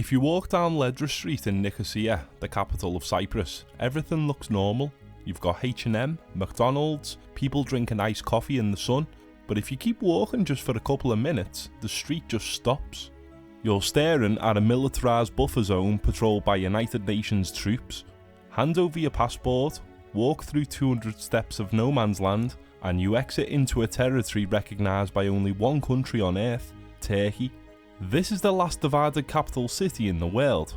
If you walk down Ledra Street in Nicosia, the capital of Cyprus, everything looks normal. You've got H&M, McDonald's, people drinking iced coffee in the sun, but if you keep walking just for a couple of minutes, the street just stops. You're staring at a militarized buffer zone patrolled by United Nations troops. Hand over your passport, walk through 200 steps of no man's land, and you exit into a territory recognised by only one country on earth, Turkey. This is the last divided capital city in the world.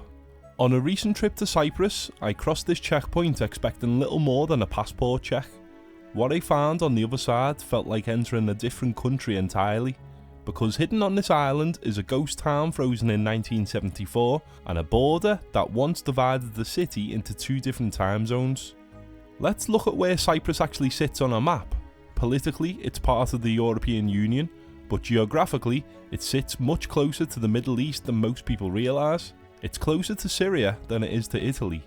On a recent trip to Cyprus, I crossed this checkpoint expecting little more than a passport check. What I found on the other side felt like entering a different country entirely, because hidden on this island is a ghost town frozen in 1974 and a border that once divided the city into two different time zones. Let's look at where Cyprus actually sits on a map. Politically, it's part of the European Union, but geographically, it sits much closer to the Middle East than most people realise. It's closer to Syria than it is to Italy.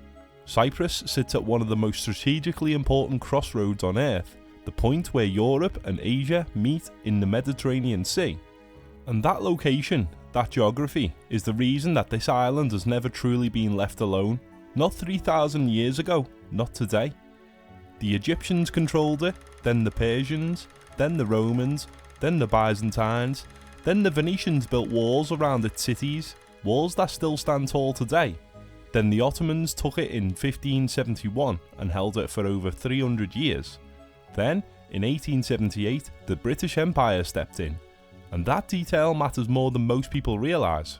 Cyprus sits at one of the most strategically important crossroads on Earth, the point where Europe and Asia meet in the Mediterranean Sea. And that location, that geography, is the reason that this island has never truly been left alone. Not 3,000 years ago, not today. The Egyptians controlled it, then the Persians, then the Romans, then the Byzantines, then the Venetians built walls around its cities, walls that still stand tall today. Then the Ottomans took it in 1571 and held it for over 300 years. Then, in 1878, the British Empire stepped in, and that detail matters more than most people realise.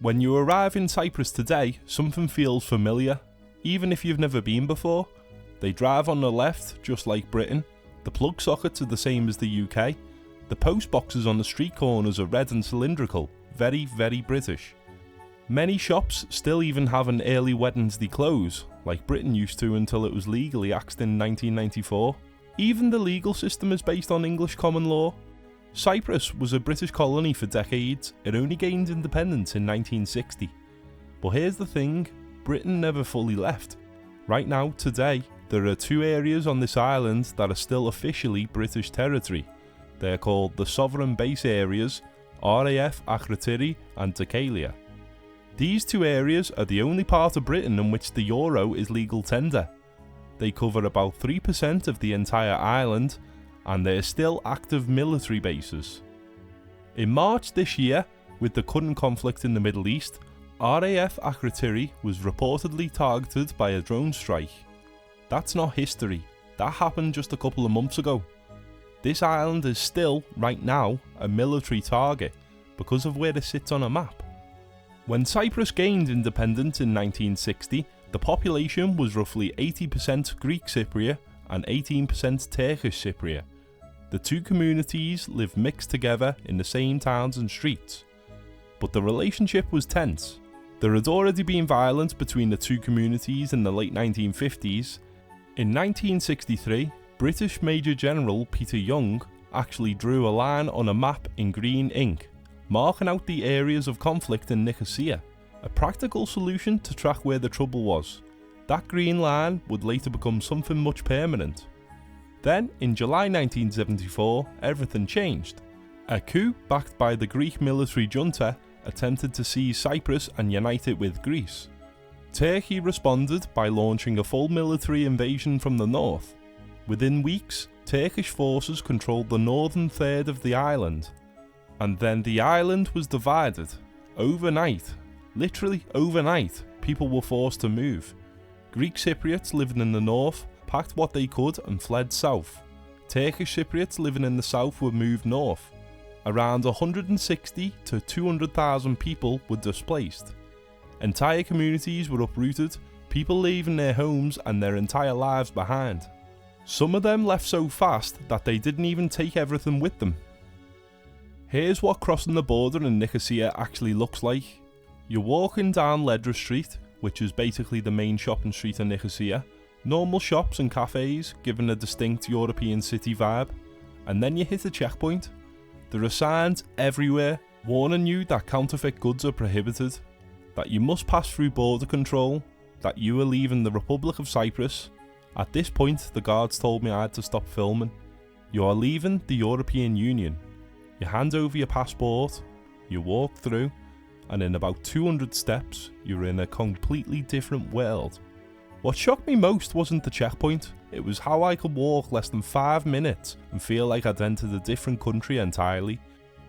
When you arrive in Cyprus today, something feels familiar, even if you've never been before. They drive on the left, just like Britain. The plug sockets are the same as the UK. The post boxes on the street corners are red and cylindrical, very, very British. Many shops still even have an early Wednesday close, like Britain used to until it was legally axed in 1994. Even the legal system is based on English common law. Cyprus was a British colony for decades. It only gained independence in 1960. But here's the thing, Britain never fully left. Right now, today, there are two areas on this island that are still officially British territory. They are called the Sovereign Base Areas, RAF Akrotiri and Deucalion. These two areas are the only part of Britain in which the euro is legal tender. They cover about 3% of the entire island, and they are still active military bases. In March this year, with the current conflict in the Middle East, RAF Akrotiri was reportedly targeted by a drone strike. That's not history, that happened just a couple of months ago. This island is still, right now, a military target because of where it sits on a map. When Cyprus gained independence in 1960, the population was roughly 80% Greek Cypriot and 18% Turkish Cypriot. The two communities lived mixed together in the same towns and streets. But the relationship was tense. There had already been violence between the two communities in the late 1950s. In 1963, British Major General Peter Young actually drew a line on a map in green ink, marking out the areas of conflict in Nicosia, a practical solution to track where the trouble was. That green line would later become something much permanent. Then, in July 1974, everything changed. A coup backed by the Greek military junta attempted to seize Cyprus and unite it with Greece. Turkey responded by launching a full military invasion from the north. Within weeks, Turkish forces controlled the northern third of the island. And then the island was divided. Overnight, literally overnight, people were forced to move. Greek Cypriots living in the north packed what they could and fled south. Turkish Cypriots living in the south were moved north. Around 160 to 200,000 people were displaced. Entire communities were uprooted, people leaving their homes and their entire lives behind. Some of them left so fast that they didn't even take everything with them. Here's what crossing the border in Nicosia actually looks like. You're walking down Ledra Street, which is basically the main shopping street in Nicosia. Normal shops and cafes giving a distinct European city vibe. And then you hit a checkpoint. There are signs everywhere warning you that counterfeit goods are prohibited, that you must pass through border control, that you are leaving the Republic of Cyprus. At this point, the guards told me I had to stop filming. You are leaving the European Union. You hand over your passport, you walk through, and in about 200 steps, you're in a completely different world. What shocked me most wasn't the checkpoint, it was how I could walk less than 5 minutes and feel like I'd entered a different country entirely.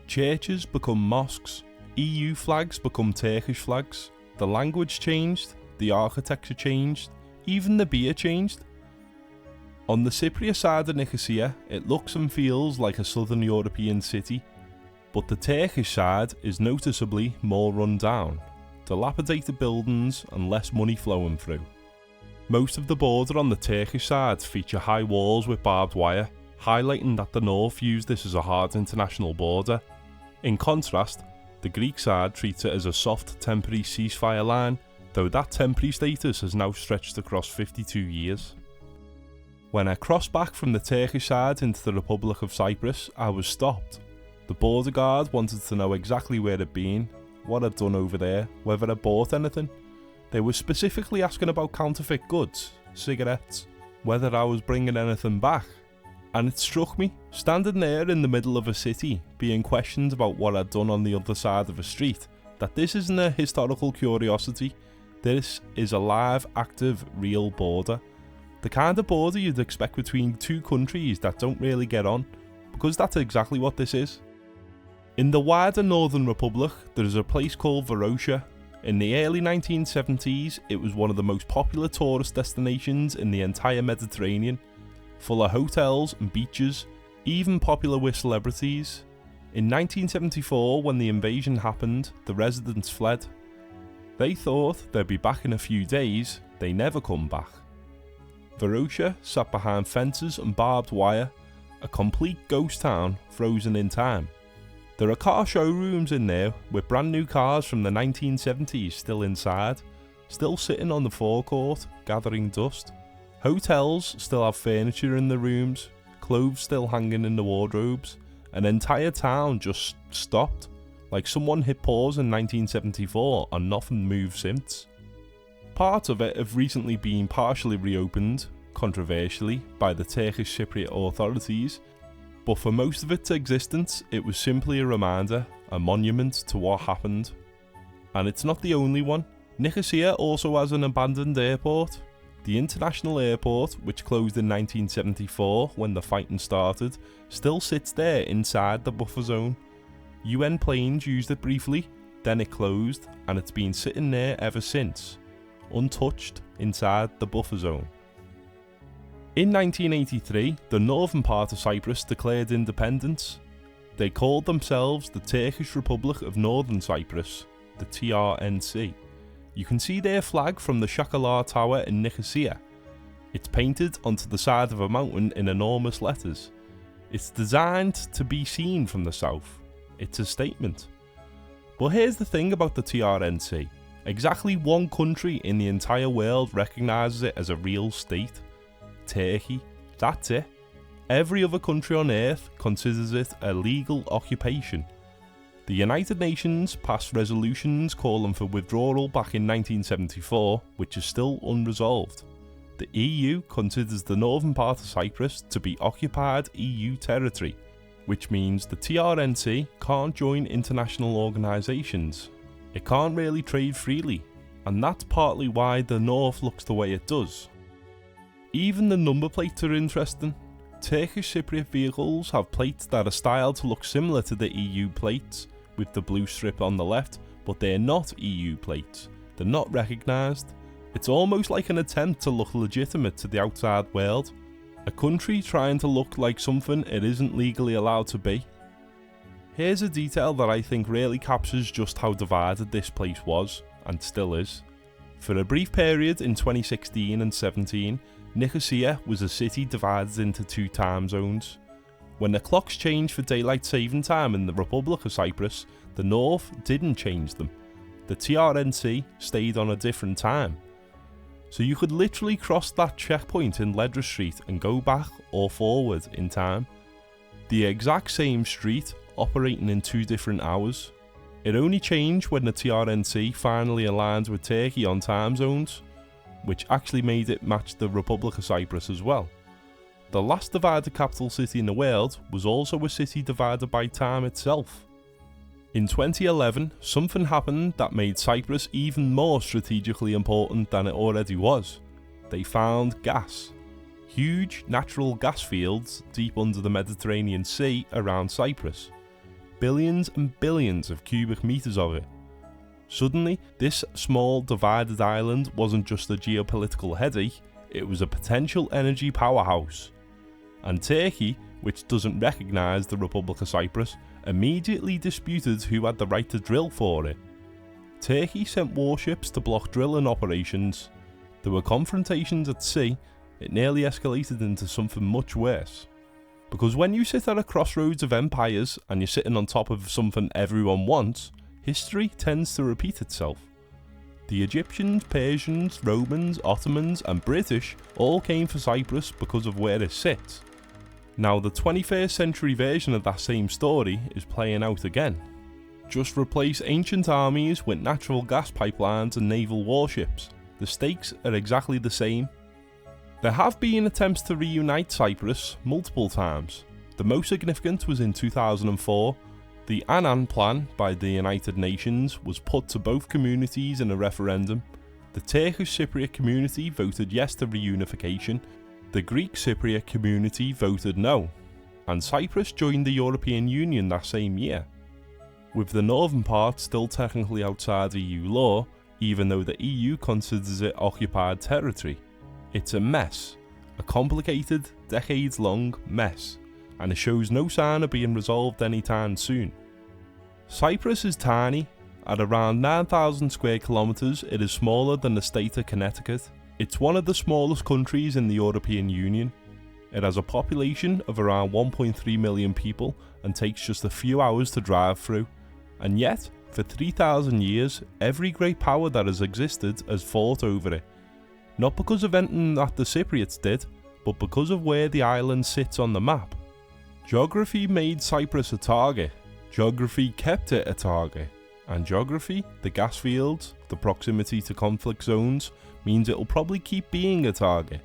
Churches become mosques, EU flags become Turkish flags, the language changed, the architecture changed, even the beer changed. On the Cypriot side of Nicosia, it looks and feels like a southern European city, but the Turkish side is noticeably more run down, dilapidated buildings and less money flowing through. Most of the border on the Turkish side feature high walls with barbed wire, highlighting that the north views this as a hard international border. In contrast, the Greek side treats it as a soft temporary ceasefire line, though that temporary status has now stretched across 52 years. When I crossed back from the Turkish side into the Republic of Cyprus, I was stopped. The border guard wanted to know exactly where I'd been, what I'd done over there, whether I bought anything. They were specifically asking about counterfeit goods, cigarettes, whether I was bringing anything back. And it struck me, standing there in the middle of a city, being questioned about what I'd done on the other side of a street, that this isn't a historical curiosity, this is a live, active, real border. The kind of border you'd expect between two countries that don't really get on, because that's exactly what this is. In the wider Northern Republic, there is a place called Varosha. In the early 1970s, it was one of the most popular tourist destinations in the entire Mediterranean, full of hotels and beaches, even popular with celebrities. In 1974, when the invasion happened, the residents fled. They thought they'd be back in a few days, they never come back. Varosha sat behind fences and barbed wire, a complete ghost town frozen in time. There are car showrooms in there with brand new cars from the 1970s still inside, still sitting on the forecourt, gathering dust. Hotels still have furniture in the rooms, clothes still hanging in the wardrobes. An entire town just stopped, like someone hit pause in 1974 and nothing moved since. Parts of it have recently been partially reopened, controversially, by the Turkish Cypriot authorities, but for most of its existence it was simply a reminder, a monument to what happened. And it's not the only one. Nicosia also has an abandoned airport. The international airport, which closed in 1974 when the fighting started, still sits there inside the buffer zone. UN planes used it briefly, then it closed, and it's been sitting there ever since, untouched inside the buffer zone. In 1983, the northern part of Cyprus declared independence. They called themselves the Turkish Republic of Northern Cyprus, the TRNC. You can see their flag from the Shakalar Tower in Nicosia. It's painted onto the side of a mountain in enormous letters. It's designed to be seen from the south. It's a statement. But here's the thing about the TRNC. Exactly one country in the entire world recognises it as a real state. Turkey. That's it. Every other country on earth considers it a legal occupation. The United Nations passed resolutions calling for withdrawal back in 1974, which is still unresolved. The EU considers the northern part of Cyprus to be occupied EU territory, which means the TRNC can't join international organisations. It can't really trade freely, and that's partly why the north looks the way it does. Even the number plates are interesting. Turkish Cypriot vehicles have plates that are styled to look similar to the EU plates, with the blue strip on the left, but they're not EU plates. They're not recognised. It's almost like an attempt to look legitimate to the outside world. A country trying to look like something it isn't legally allowed to be. Here's a detail that I think really captures just how divided this place was, and still is. For a brief period in 2016 and 17, Nicosia was a city divided into two time zones. When the clocks changed for daylight saving time in the Republic of Cyprus, the north didn't change them. The TRNC stayed on a different time. So you could literally cross that checkpoint in Ledra Street and go back or forward in time. The exact same street operating in two different hours. It only changed when the TRNC finally aligned with Turkey on time zones, which actually made it match the Republic of Cyprus as well. The last divided capital city in the world was also a city divided by time itself. In 2011, something happened that made Cyprus even more strategically important than it already was. They found gas. Huge natural gas fields deep under the Mediterranean Sea around Cyprus. Billions and billions of cubic meters of it. Suddenly, this small divided island wasn't just a geopolitical headache, it was a potential energy powerhouse. And Turkey, which doesn't recognise the Republic of Cyprus, immediately disputed who had the right to drill for it. Turkey sent warships to block drilling operations. There were confrontations at sea. It nearly escalated into something much worse. Because when you sit at a crossroads of empires and you're sitting on top of something everyone wants, history tends to repeat itself. The Egyptians, Persians, Romans, Ottomans and British all came for Cyprus because of where it sits. Now the 21st century version of that same story is playing out again. Just replace ancient armies with natural gas pipelines and naval warships. The stakes are exactly the same. There have been attempts to reunite Cyprus multiple times. The most significant was in 2004. The Annan Plan by the United Nations was put to both communities in a referendum. The Turkish Cypriot community voted yes to reunification. The Greek Cypriot community voted no. And Cyprus joined the European Union that same year. With the northern part still technically outside EU law, even though the EU considers it occupied territory. It's a mess. A complicated, decades-long mess. And it shows no sign of being resolved anytime soon. Cyprus is tiny. At around 9,000 square kilometres, it is smaller than the state of Connecticut. It's one of the smallest countries in the European Union. It has a population of around 1.3 million people and takes just a few hours to drive through. And yet, for 3,000 years, every great power that has existed has fought over it. Not because of anything that the Cypriots did, but because of where the island sits on the map. Geography made Cyprus a target. Geography kept it a target. And geography, the gas fields, the proximity to conflict zones, means it will probably keep being a target.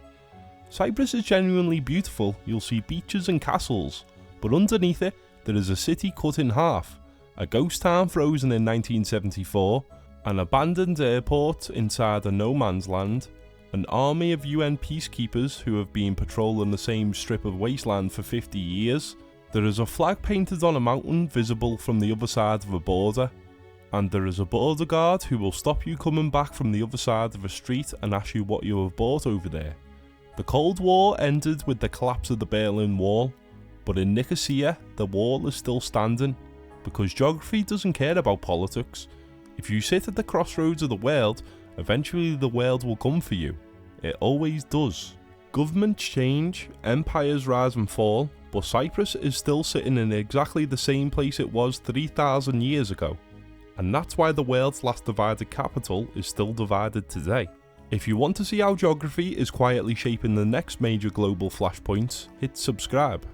Cyprus is genuinely beautiful. You'll see beaches and castles, but underneath it, there is a city cut in half, a ghost town frozen in 1974, an abandoned airport inside a no man's land, an army of UN peacekeepers who have been patrolling the same strip of wasteland for 50 years, there is a flag painted on a mountain visible from the other side of a border, and there is a border guard who will stop you coming back from the other side of a street and ask you what you have bought over there. The Cold War ended with the collapse of the Berlin Wall, but in Nicosia the wall is still standing, because geography doesn't care about politics. If you sit at the crossroads of the world, eventually the world will come for you. It always does. Governments change, empires rise and fall, but Cyprus is still sitting in exactly the same place it was 3,000 years ago. And that's why the world's last divided capital is still divided today. If you want to see how geography is quietly shaping the next major global flashpoints, hit subscribe.